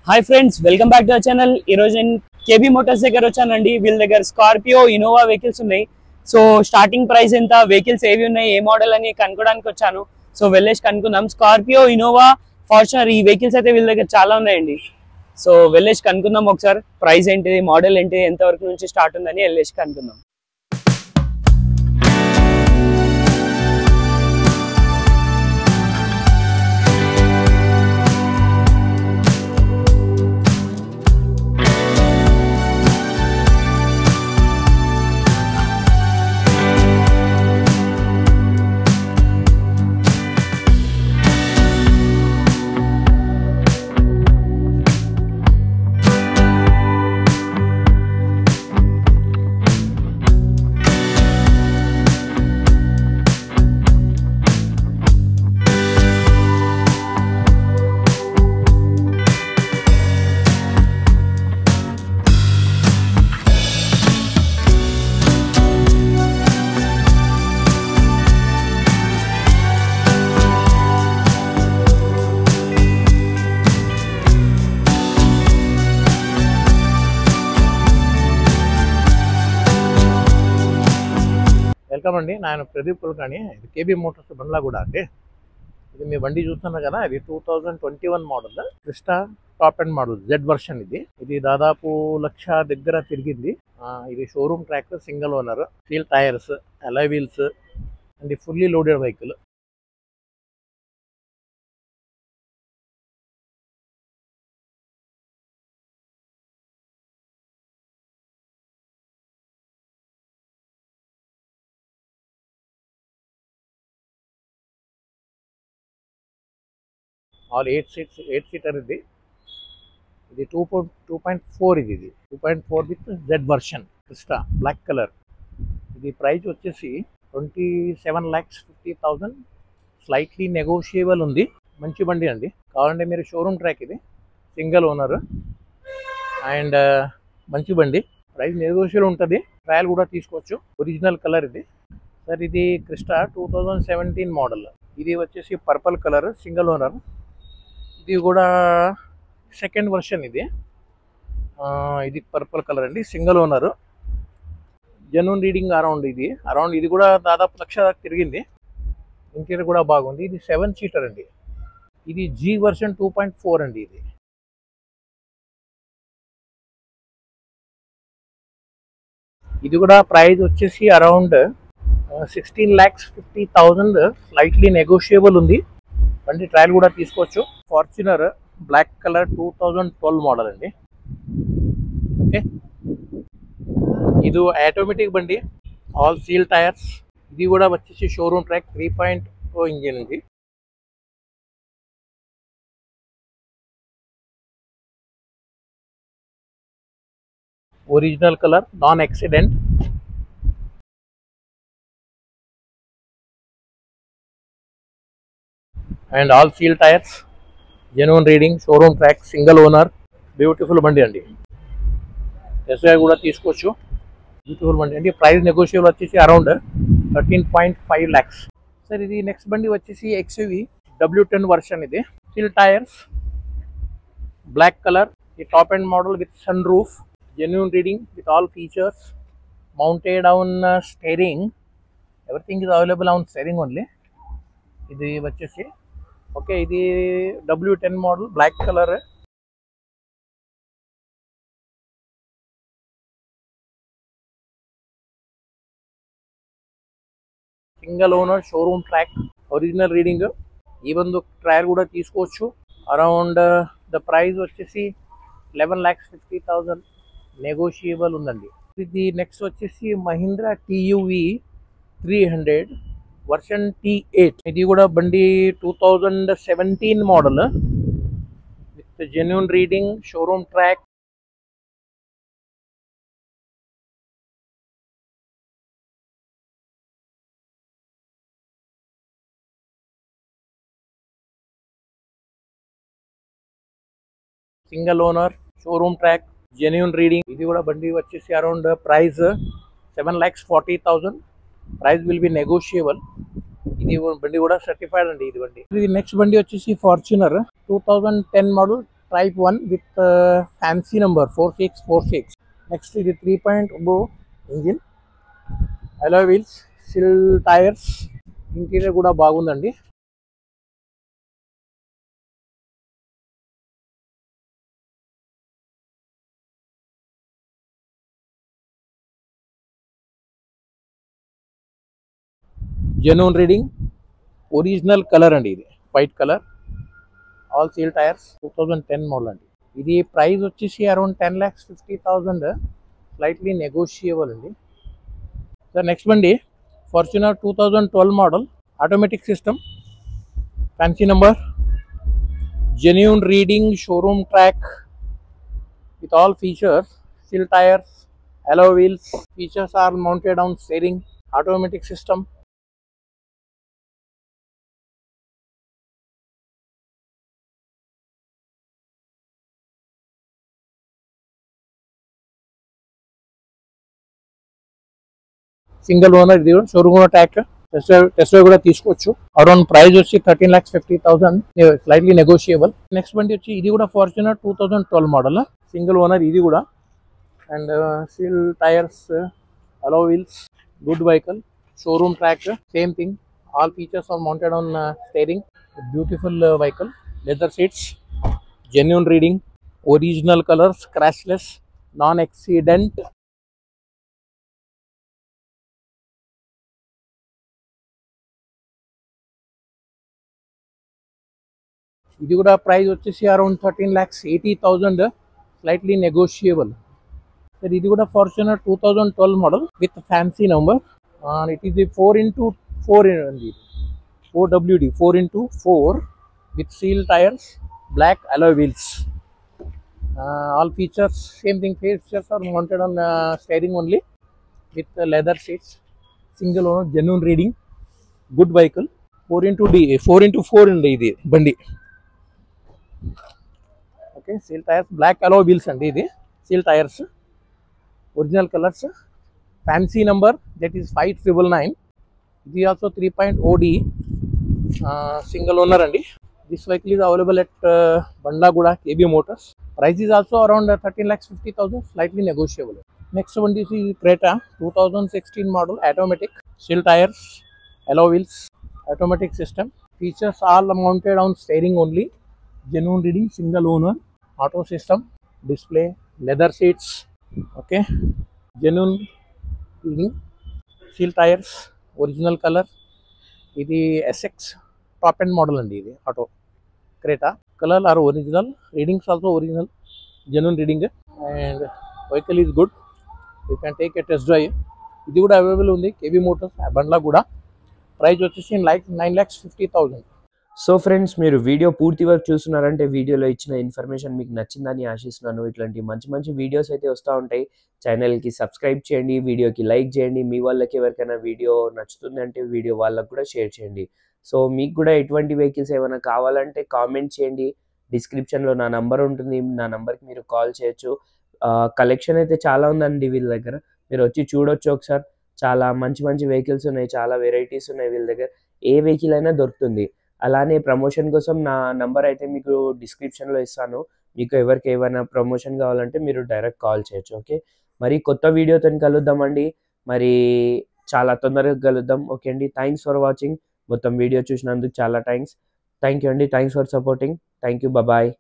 Hi friends, welcome back to our channel. ఈ రోజు నేను కేబీ మోటార్స్ దగ్గర వచ్చానండి. వీళ్ళ దగ్గర స్కార్పియో, ఇన్నోవా వెహికల్స్ ఉన్నాయి. సో స్టార్టింగ్ ప్రైస్ ఎంత, వెహికల్స్ ఏవి ఉన్నాయి, ఏ మోడల్ అని కనుక్కోడానికి వచ్చాను. సో వెళ్ళేసి కనుక్కుందాం. స్కార్పియో, ఇన్నోవా, ఫార్చునర్ ఈ వెహికల్స్ అయితే వీళ్ళ దగ్గర చాలా ఉన్నాయండి. సో వెళ్ళేసి కనుక్కుందాం ఒకసారి. ప్రైస్ ఏంటిది, మోడల్ ఏంటిది, ఎంత వరకు నుంచి స్టార్ట్ ఉందని వెళ్ళేసి కనుక్కుందాం. వెల్కమ్ అండి. నేను ప్రదీప్ కులకర్ణి. ఇది కేబీ మోటార్స్ బండ్లాగూడ అండి. ఇది మీ బండి చూస్తున్నారు కదా, ఇది 2021 model Crysta top and model Z version. ఇది దాదాపు 1,00,000 దగ్గర తిరిగింది. ఇది showroom track, single owner, steel tyres, alloy wheels and fully loaded vehicle. All 8 seater. ఇది 2.4. ఇది 2.4 with Z version Crysta black colour. ఇది ప్రైస్ వచ్చేసి 27,50,000. స్లైట్లీ నెగోషియబుల్ ఉంది. మంచి బండి అండి. కావాలంటే మీరు షోరూమ్ ట్రాక్, ఇది సింగిల్ ఓనర్ అండ్ మంచి బండి. ప్రైస్ నెగోషియబుల్ ఉంటుంది. ట్రయల్ కూడా తీసుకోవచ్చు. ఒరిజినల్ కలర్ ఇది సార్. ఇది క్రిస్టా 2017 మోడల్. ఇది వచ్చేసి పర్పుల్ కలర్, సింగిల్ ఓనర్. ఇది కూడా సెకండ్ వర్షన్. ఇది పర్పుల్ కలర్ అండి, single owner. Genuine reading around ఇది కూడా దాదాపు 1,00,000 దాకా తిరిగింది. ఇంటీరియర్ కూడా బాగుంది. ఇది 7 సీటర్ అండి. ఇది జీ వర్షన్ 2.4 అండి. ఇది కూడా ప్రైస్ వచ్చేసి అరౌండ్ 16,50,000. స్లైట్లీ నెగోషియబుల్ ఉంది. బండి ట్రయల్ కూడా తీసుకోవచ్చు. ఫార్చునర్ బ్లాక్ కలర్ 2012 మోడల్ అండి. ఓకే, ఇది ఆటోమేటిక్ బండి, ఆల్ సీల్ టైర్స్. ఇది కూడా వచ్చేసి షోరూమ్ ట్రాక్ 3.0 ఇంజిన్ ఉంది. Original colour, non accident. And all seal tyres, genuine reading, showroom track, single owner. Beautiful బండి అండి. ఎస్ఐ కూడా తీసుకోవచ్చు. బ్యూటిఫుల్ బండి అండి. ప్రైస్ నెగోషియబుల్ వచ్చేసి అరౌండ్ 13.5 lakhs సార్. ఇది నెక్స్ట్ బండి వచ్చేసి XUV W10 వర్షన్. ఇది స్టీల్ టైర్స్, బ్లాక్ కలర్. ఈ top and model with sunroof, genuine reading with all features, mounted on steering. Everything is available on steering only. ఇది వచ్చేసి okay, ఇది W10 model, black colour. Single owner, showroom track, original reading. Even trial కూడా తీసుకోవచ్చు. Around the price వచ్చేసి 11,50,000 negotiable ఉందండి. ఇది next వచ్చేసి Mahindra TUV 300 version T8. ఇది కూడా బండి 2017 model with genuine reading, showroom track. Single owner, showroom track, genuine reading. ఇది కూడా బండి వచ్చేసి around price 7,40,000. Price will be negotiable. ఇది బండి కూడా సర్టిఫైడ్ అండి. ఇది బండి. ఇది నెక్స్ట్ బండి వచ్చేసి Fortuner 2010 model Type 1 with fancy number 4646. Next is the 3.0 engine, alloy wheels, steel tires, interior కూడా బాగుందండి. జెన్యూన్ రీడింగ్, ఒరిజినల్ కలర్ అండి, ఇది white colour, all seal tyres, 2010 model అండి. ఇది ప్రైస్ వచ్చేసి అరౌండ్ 10,50,000, స్లైట్లీ నెగోషియబుల్ అండి. సార్ నెక్స్ట్ బండి Fortuner 2012 model, automatic system, fancy number, genuine reading, showroom track with all features, steel tires, alloy wheels, features are mounted on steering, automatic system. Single owner, ఇది కూడా showroom track, test drive కూడా తీసుకోవచ్చు. Around price వచ్చి 13,50,000, slightly negotiable. Next బండి వచ్చి ఇది కూడా Fortuner 2012 model, single owner ఇది కూడా, and steel tyres, alloy wheels, good vehicle, showroom track, same thing, all features are mounted on steering, beautiful vehicle, leather seats, genuine reading, original color, scratchless, non-accident. ఇది కూడా price వచ్చేసి around 13,80,000, slightly negotiable. Sir ఇది కూడా Fortuner 2012 model with fancy number, it is 4x4 అండి, 4WD 4x4 with seal tyres, black alloy wheels, all features same thing, features are mounted on steering only with leather seats, single owner, genuine reading, good vehicle, 4x4 అండి ఇది బండి. Okay, seal tyres, black alloy wheels అండి, ఇది seal tyres, original colours, fancy number that is 5999. ఇది also 3.0D, single owner అండి. This vehicle is available at Bandlaguda KB motors. Price is also around 13,50,000, slightly negotiable. Next one is Creta 2016 model, automatic, steel tyres, alloy wheels, automatic system, features all mounted on steering only, genuine reading, single owner, auto system, display, leather seats, okay, genuine reading, steel tires, original color. ఇది SX top end model అండి, ఇది auto Creta, colour are original, readings also original, genuine reading, and vehicle is good, you can take a test drive. ఇది కూడా available ఉంది KB Motors బండ్లాగూడ. Price వచ్చేసి 9,50,000. So friends, మీరు video పూర్తి వరకు చూస్తున్నారంటే వీడియోలో ఇచ్చిన ఇన్ఫర్మేషన్ మీకు నచ్చిందని ఆశిస్తున్నాను. ఇట్లాంటి మంచి మంచి వీడియోస్ అయితే వస్తూ ఉంటాయి. ఛానల్కి సబ్స్క్రైబ్ చేయండి, వీడియోకి లైక్ చేయండి, మీ వాళ్ళకి ఎవరికైనా వీడియో నచ్చుతుంది అంటే వీడియో వాళ్ళకు కూడా షేర్ చేయండి. సో మీకు కూడా ఎటువంటి వెహికల్స్ ఏమైనా కావాలంటే కామెంట్ చేయండి, డిస్క్రిప్షన్లో నా నంబర్ ఉంటుంది, నా నంబర్కి మీరు కాల్ చేయొచ్చు. కలెక్షన్ అయితే చాలా ఉందండి వీళ్ళ దగ్గర, మీరు వచ్చి చూడొచ్చు ఒకసారి. చాలా మంచి మంచి వెహికల్స్ ఉన్నాయి, చాలా వెరైటీస్ ఉన్నాయి వీళ్ళ దగ్గర, ఏ వెహికల్ అయినా దొరుకుతుంది. అలానే ప్రమోషన్ కోసం నా నంబర్ అయితే మీకు డిస్క్రిప్షన్లో ఇస్తాను. మీకు ఎవరికి ఏమైనా ప్రమోషన్ కావాలంటే మీరు డైరెక్ట్ కాల్ చేయొచ్చు. ఓకే, మరి కొత్త వీడియోతో కలుద్దామండి, మరి చాలా తొందరగా కలుద్దాం. ఓకే అండి, థ్యాంక్స్ ఫర్ వాచింగ్. మొత్తం వీడియో చూసినందుకు చాలా థ్యాంక్ యూ అండి, thanks for supporting. Thank you, bye.